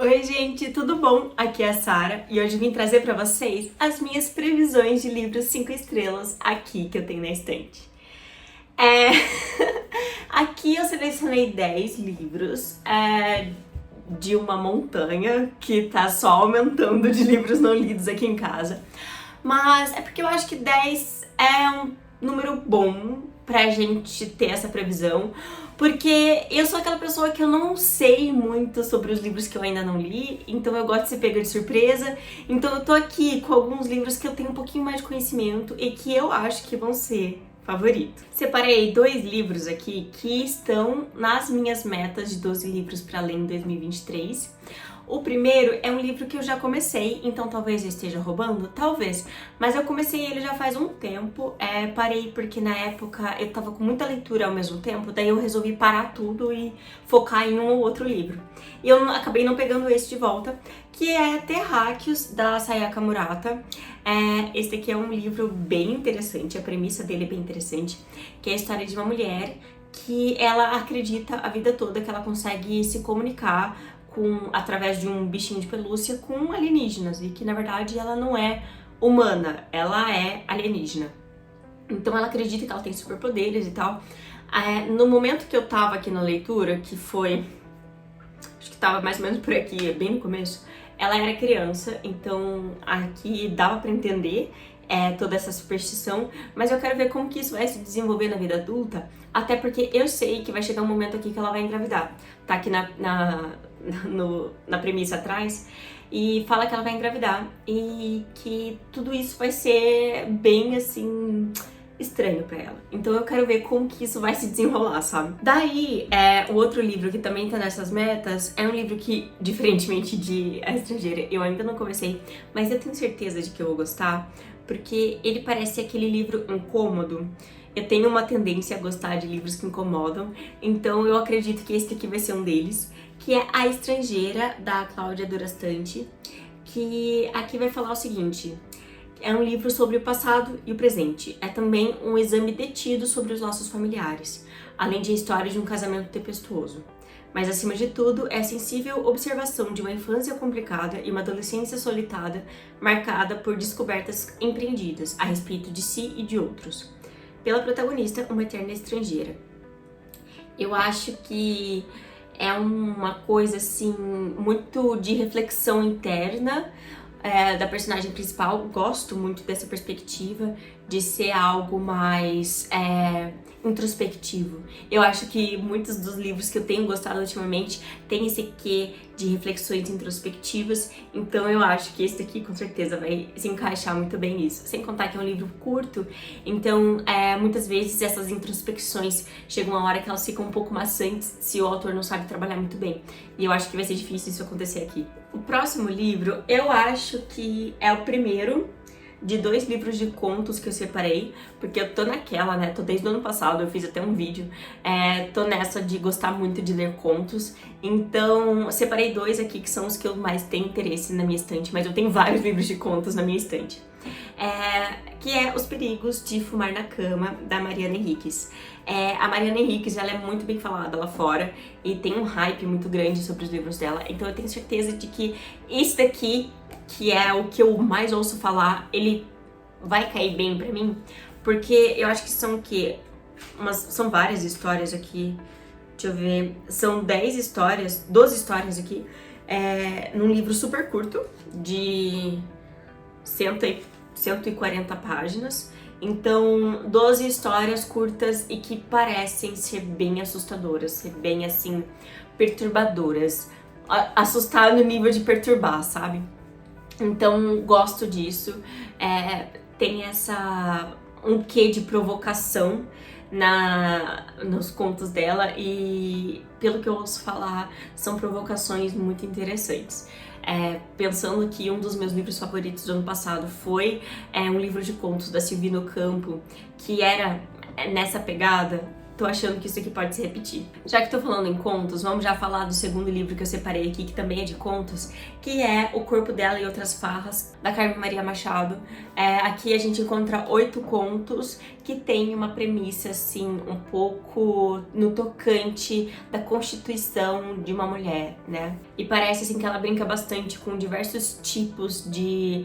Oi gente, tudo bom? Aqui é a Sara e hoje eu vim trazer pra vocês as minhas previsões de livros 5 estrelas aqui que eu tenho na estante. Aqui eu selecionei 10 livros de uma montanha que tá só aumentando de livros não lidos aqui em casa. Mas é porque eu acho que 10 é um número bom pra gente ter essa previsão, porque eu sou aquela pessoa que eu não sei muito sobre os livros que eu ainda não li, então eu gosto de ser pega de surpresa, então eu tô aqui com alguns livros que eu tenho um pouquinho mais de conhecimento e que eu acho que vão ser favorito. Separei 2 livros aqui que estão nas minhas metas de 12 livros para ler em 2023. O primeiro é um livro que eu já comecei, então talvez eu esteja roubando, talvez, mas eu comecei ele já faz um tempo, parei porque na época eu tava com muita leitura ao mesmo tempo, daí eu resolvi parar tudo e focar em um ou outro livro. E eu acabei não pegando esse de volta, que é Terráqueos, da Sayaka Murata. Esse aqui é um livro bem interessante, a premissa dele é bem interessante, que é a história de uma mulher que ela acredita a vida toda que ela consegue se comunicar através de um bichinho de pelúcia com alienígenas, e que na verdade ela não é humana, ela é alienígena. Então ela acredita que ela tem superpoderes e tal. No momento que eu tava aqui na leitura, que foi, acho que tava mais ou menos por aqui, bem no começo, ela era criança, então aqui dava pra entender toda essa superstição, mas eu quero ver como que isso vai se desenvolver na vida adulta, até porque eu sei que vai chegar um momento aqui que ela vai engravidar. Tá aqui na premissa atrás, e fala que ela vai engravidar e que tudo isso vai ser bem assim estranho pra ela. Então eu quero ver como que isso vai se desenrolar, sabe? Daí, o outro livro que também tá nessas metas é um livro que, diferentemente de A Estrangeira, eu ainda não comecei, mas eu tenho certeza de que eu vou gostar, porque ele parece aquele livro incômodo. Eu tenho uma tendência a gostar de livros que incomodam, então eu acredito que esse aqui vai ser um deles, que é A Estrangeira, da Cláudia Durastante, que aqui vai falar o seguinte: é um livro sobre o passado e o presente. É também um exame detido sobre os nossos familiares, além de a história de um casamento tempestuoso. Mas, acima de tudo, é sensível observação de uma infância complicada e uma adolescência solitária, marcada por descobertas empreendidas a respeito de si e de outros. Pela protagonista, uma eterna estrangeira. Eu acho que é uma coisa, assim, muito de reflexão interna, da personagem principal. Gosto muito dessa perspectiva de ser algo mais introspectivo. Eu acho que muitos dos livros que eu tenho gostado ultimamente têm esse quê de reflexões introspectivas, então eu acho que esse daqui com certeza vai se encaixar muito bem nisso. Sem contar que é um livro curto, então muitas vezes essas introspecções chegam uma hora que elas ficam um pouco maçantes se o autor não sabe trabalhar muito bem, e eu acho que vai ser difícil isso acontecer aqui. O próximo livro, eu acho que é o primeiro de 2 livros de contos que eu separei, porque eu tô naquela, né, tô desde o ano passado, eu fiz até um vídeo, tô nessa de gostar muito de ler contos, então eu separei 2 aqui que são os que eu mais tenho interesse na minha estante, mas eu tenho vários livros de contos na minha estante. Que é Os Perigos de Fumar na Cama, da Mariana Enríquez. A Mariana Enríquez, ela é muito bem falada lá fora e tem um hype muito grande sobre os livros dela, então eu tenho certeza de que esse daqui, que é o que eu mais ouço falar, ele vai cair bem pra mim, porque eu acho que são o quê? São várias histórias aqui, deixa eu ver, são 10 histórias, 12 histórias aqui, num livro super curto, de 140 páginas, então 12 histórias curtas e que parecem ser bem assustadoras, ser bem assim, perturbadoras, assustar no nível de perturbar, sabe? Então gosto disso, tem um quê de provocação nos contos dela, e pelo que eu ouço falar, são provocações muito interessantes. Pensando que um dos meus livros favoritos do ano passado foi um livro de contos da Silvina Ocampo, que era nessa pegada tô achando que isso aqui pode se repetir. Já que tô falando em contos, vamos já falar do segundo livro que eu separei aqui, que também é de contos, que é O Corpo Dela e Outras Farras, da Carmen Maria Machado. Aqui a gente encontra 8 contos que tem uma premissa, assim, um pouco no tocante da constituição de uma mulher, né? E parece, assim, que ela brinca bastante com diversos tipos de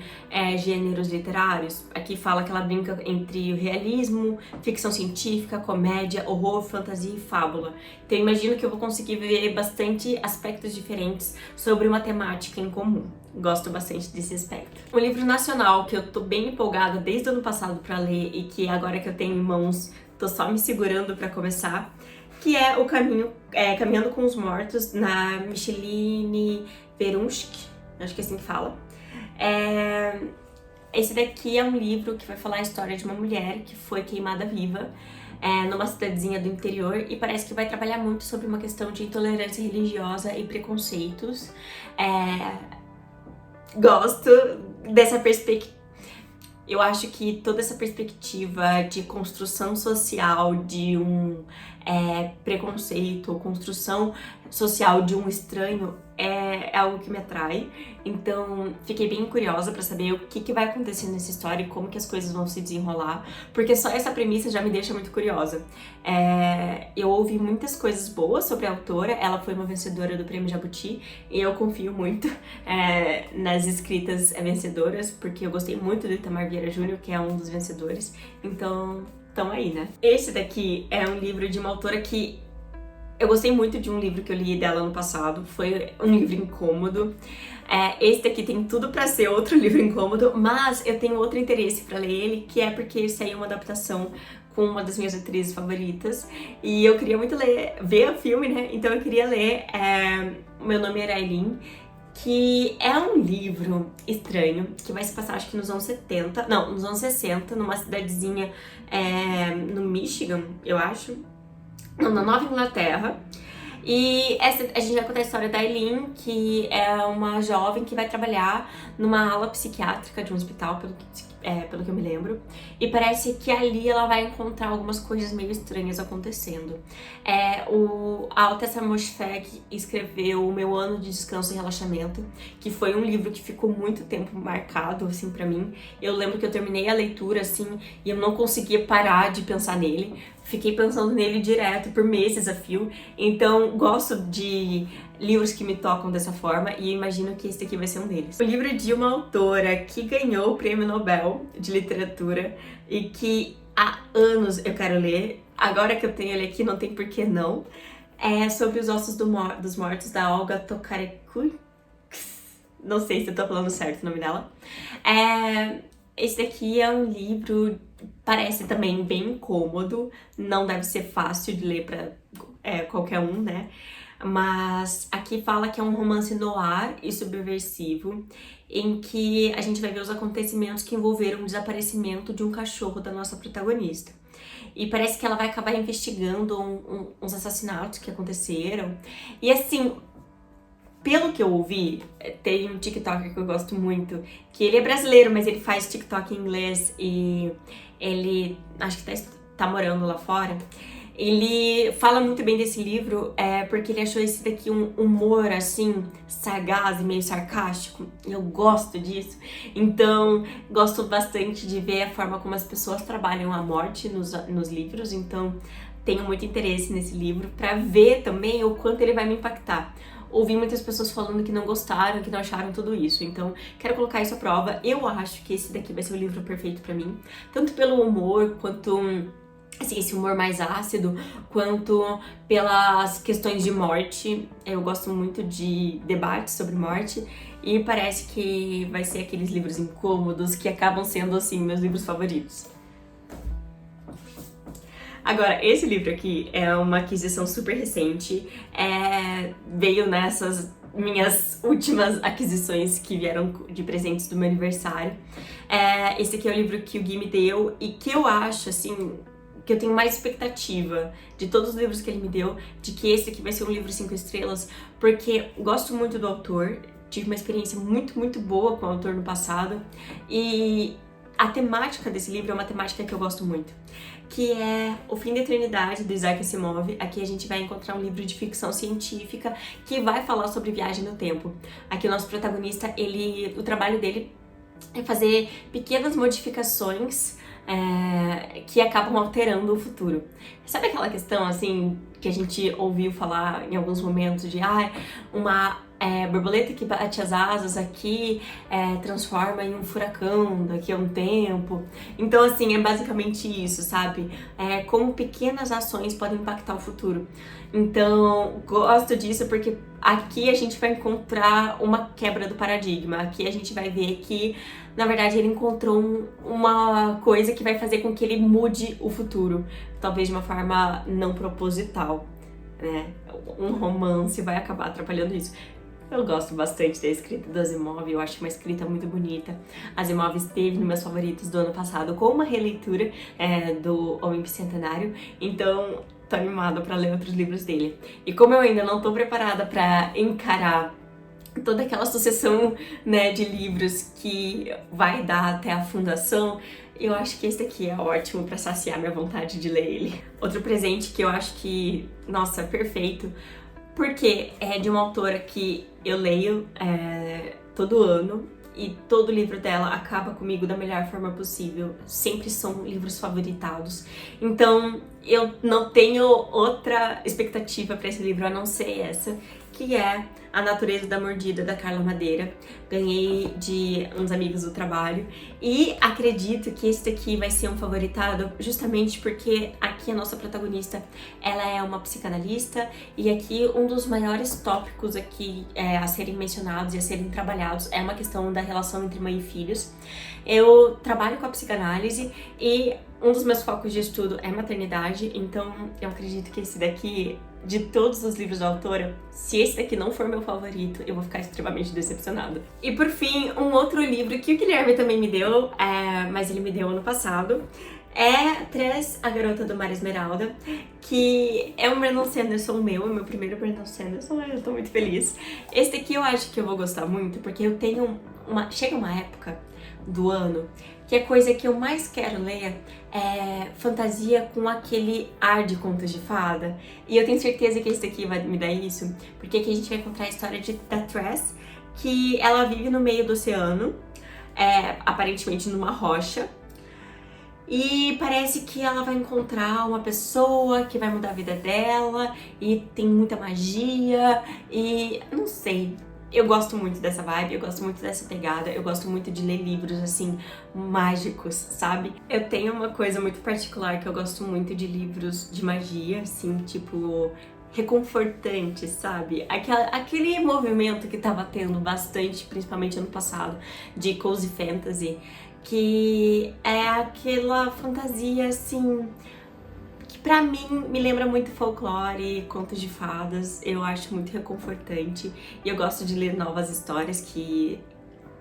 gêneros literários. Aqui fala que ela brinca entre o realismo, ficção científica, comédia, horror, fantasia e fábula. Então eu imagino que eu vou conseguir ver bastante aspectos diferentes sobre uma temática em comum. Gosto bastante desse aspecto. Um livro nacional que eu tô bem empolgada desde o ano passado pra ler e que agora que eu tenho em mãos, tô só me segurando pra começar, que é o Caminhando com os Mortos, na Micheline Verunsk, acho que é assim que fala. Esse daqui é um livro que vai falar a história de uma mulher que foi queimada viva numa cidadezinha do interior e parece que vai trabalhar muito sobre uma questão de intolerância religiosa e preconceitos. Gosto dessa perspectiva. Eu acho que toda essa perspectiva de construção social de um preconceito ou construção social de um estranho é algo que me atrai. Então, fiquei bem curiosa pra saber o que vai acontecer nessa história e como que as coisas vão se desenrolar, porque só essa premissa já me deixa muito curiosa. Eu ouvi muitas coisas boas sobre a autora, ela foi uma vencedora do Prêmio Jabuti, e eu confio muito nas escritas vencedoras, porque eu gostei muito do Itamar Vieira Júnior, que é um dos vencedores, então aí, né? Esse daqui é um livro de uma autora que eu gostei muito de um livro que eu li dela ano passado, foi um livro incômodo. Esse daqui tem tudo pra ser outro livro incômodo, mas eu tenho outro interesse pra ler ele, que é porque saiu uma adaptação com uma das minhas atrizes favoritas, e eu queria muito ver o filme, né? Então eu queria ler Meu Nome Era Eileen, que é um livro estranho, que vai se passar acho que nos anos 70, não, nos anos 60, numa cidadezinha no Michigan, eu acho. Não, na Nova Inglaterra. E a gente vai contar a história da Eileen, que é uma jovem que vai trabalhar numa ala psiquiátrica de um hospital, pelo que eu me lembro. E parece que ali ela vai encontrar algumas coisas meio estranhas acontecendo. A Altessa Moshfegh escreveu O Meu Ano de Descanso e Relaxamento, que foi um livro que ficou muito tempo marcado, assim, pra mim. Eu lembro que eu terminei a leitura, assim, e eu não conseguia parar de pensar nele. Fiquei pensando nele direto, por meses a fio. Então, gosto de livros que me tocam dessa forma e imagino que esse aqui vai ser um deles. O livro de uma autora que ganhou o Prêmio Nobel de Literatura e que há anos eu quero ler. Agora que eu tenho ele aqui, não tem por que não. É sobre os ossos dos mortos, da Olga Tokariuk. Não sei se eu tô falando certo o nome dela. Esse daqui é um livro, parece também bem incômodo, não deve ser fácil de ler pra qualquer um, né? Mas aqui fala que é um romance noir e subversivo, em que a gente vai ver os acontecimentos que envolveram o desaparecimento de um cachorro da nossa protagonista. E parece que ela vai acabar investigando uns assassinatos que aconteceram. E assim, pelo que eu ouvi, tem um TikToker que eu gosto muito, que ele é brasileiro, mas ele faz TikTok em inglês e ele acho que tá morando lá fora. Ele fala muito bem desse livro porque ele achou esse daqui um humor, assim, sagaz e meio sarcástico. E eu gosto disso. Então, gosto bastante de ver a forma como as pessoas trabalham a morte nos livros. Então, tenho muito interesse nesse livro pra ver também o quanto ele vai me impactar. Ouvi muitas pessoas falando que não gostaram, que não acharam tudo isso. Então, quero colocar isso à prova. Eu acho que esse daqui vai ser o livro perfeito pra mim. Tanto pelo humor, quanto assim, esse humor mais ácido, quanto pelas questões de morte. Eu gosto muito de debates sobre morte e parece que vai ser aqueles livros incômodos que acabam sendo, assim, meus livros favoritos. Agora, esse livro aqui é uma aquisição super recente, veio nessas minhas últimas aquisições que vieram de presentes do meu aniversário. Esse aqui é o livro que o Gui me deu e que eu acho, assim, que eu tenho mais expectativa de todos os livros que ele me deu, de que esse aqui vai ser um livro 5 estrelas, porque gosto muito do autor, tive uma experiência muito, muito boa com o autor no passado, e a temática desse livro é uma temática que eu gosto muito, que é O Fim da Eternidade, do Isaac Asimov. Aqui a gente vai encontrar um livro de ficção científica que vai falar sobre viagem no tempo. Aqui o nosso protagonista, o trabalho dele é fazer pequenas modificações que acabam alterando o futuro. Sabe aquela questão, assim, que a gente ouviu falar em alguns momentos de uma borboleta que bate as asas aqui transforma em um furacão daqui a um tempo. Então, assim, é basicamente isso, sabe? Como pequenas ações podem impactar o futuro. Então, gosto disso porque aqui a gente vai encontrar uma quebra do paradigma. Aqui a gente vai ver que, na verdade, ele encontrou uma coisa que vai fazer com que ele mude o futuro, talvez de uma forma não proposital, né? Um romance vai acabar atrapalhando isso. Eu gosto bastante da escrita do Asimov, eu acho uma escrita muito bonita. Asimov esteve nos meus favoritos do ano passado com uma releitura do Homem Bicentenário, então tô animada pra ler outros livros dele. E como eu ainda não tô preparada pra encarar toda aquela sucessão, né, de livros que vai dar até a fundação, eu acho que esse daqui é ótimo pra saciar minha vontade de ler ele. Outro presente que eu acho que, nossa, perfeito, porque é de uma autora que eu leio todo ano e todo livro dela acaba comigo da melhor forma possível. Sempre são livros favoritados. Então eu não tenho outra expectativa para esse livro a não ser essa, que é A Natureza da Mordida, da Carla Madeira. Ganhei de uns amigos do trabalho e acredito que esse daqui vai ser um favoritado justamente porque aqui a nossa protagonista, ela é uma psicanalista e aqui um dos maiores tópicos aqui a serem mencionados e a serem trabalhados é uma questão da relação entre mãe e filhos. Eu trabalho com a psicanálise e um dos meus focos de estudo é maternidade, então eu acredito que esse daqui, de todos os livros da autora, se esse daqui não for meu favorito, eu vou ficar extremamente decepcionada. E por fim, um outro livro que o Guilherme também me deu, mas ele me deu ano passado, é Tres, a Garota do Mar Esmeralda, que é um Brandon Sanderson meu primeiro Brandon Sanderson, eu tô muito feliz. Esse daqui eu acho que eu vou gostar muito, porque eu tenho chega uma época do ano que a coisa que eu mais quero ler é fantasia com aquele ar de contos de fada. E eu tenho certeza que esse daqui vai me dar isso, porque aqui a gente vai encontrar a história da Tress, que ela vive no meio do oceano, aparentemente numa rocha, e parece que ela vai encontrar uma pessoa que vai mudar a vida dela, e tem muita magia, e não sei. Eu gosto muito dessa vibe, eu gosto muito dessa pegada, eu gosto muito de ler livros, assim, mágicos, sabe? Eu tenho uma coisa muito particular que eu gosto muito de livros de magia, assim, tipo, reconfortantes, sabe? Aquele movimento que tava tendo bastante, principalmente ano passado, de cozy fantasy, que é aquela fantasia, assim, pra mim, me lembra muito folclore, contos de fadas, eu acho muito reconfortante e eu gosto de ler novas histórias que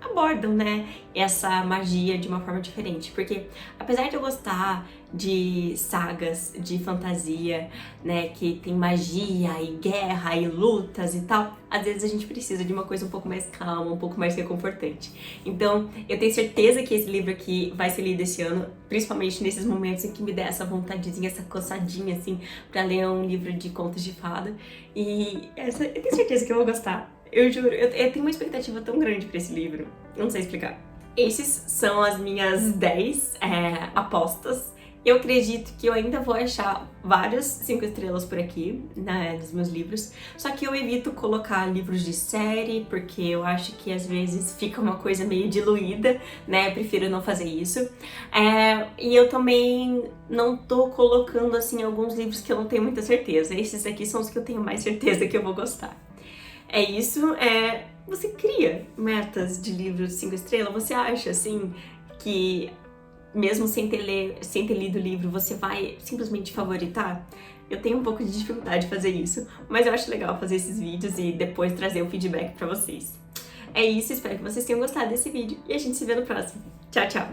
abordam, né, essa magia de uma forma diferente, porque apesar de eu gostar de sagas de fantasia, né, que tem magia e guerra e lutas e tal, às vezes a gente precisa de uma coisa um pouco mais calma, um pouco mais reconfortante. Então, eu tenho certeza que esse livro aqui vai ser lido esse ano, principalmente nesses momentos em que me der essa vontadezinha, essa coçadinha, assim, pra ler um livro de contos de fada. E eu tenho certeza que eu vou gostar. Eu juro, eu tenho uma expectativa tão grande pra esse livro, não sei explicar. Esses são as minhas 10 apostas. Eu acredito que eu ainda vou achar várias 5 estrelas por aqui, né, nos meus livros, só que eu evito colocar livros de série, porque eu acho que às vezes fica uma coisa meio diluída, né, eu prefiro não fazer isso. E eu também não tô colocando, assim, alguns livros que eu não tenho muita certeza. Esses aqui são os que eu tenho mais certeza que eu vou gostar. É isso, você cria metas de livros 5 estrelas, você acha, assim, que mesmo sem ter lido o livro, você vai simplesmente favoritar? Eu tenho um pouco de dificuldade de fazer isso, mas eu acho legal fazer esses vídeos e depois trazer o feedback pra vocês. É isso, espero que vocês tenham gostado desse vídeo e a gente se vê no próximo. Tchau, tchau!